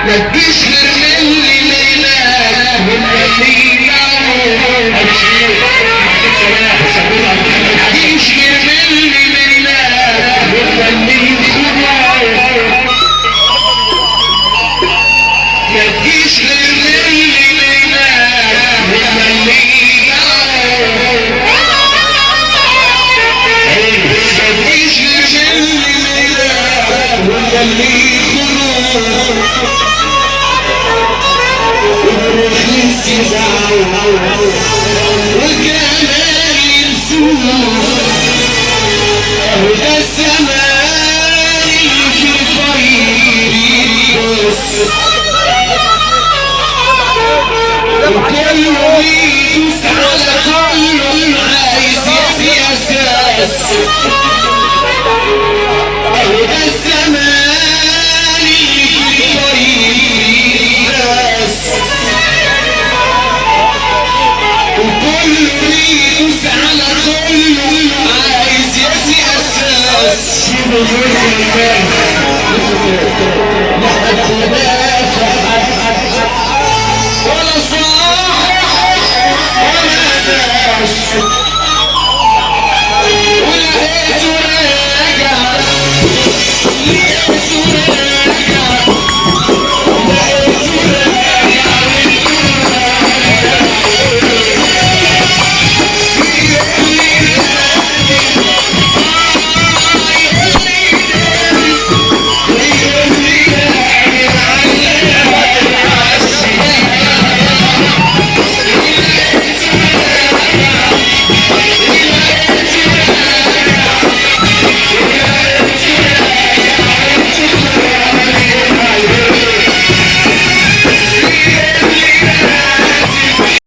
ما تجيش غير من اللي ميلاد والمليل ما تجيش غير من اللي ميلاد والمليل ما تجيش غير من اللي ميلاد والمليل ما تجيش غير من اللي ميلاد والمليل وكمان ينسوه وده الزمان في الطريق وكله يدوس على كله عايز يسياساس وده الزمان في الطريق وكله يدوس على كله عايز يسياساس ولا صاح ولا ناس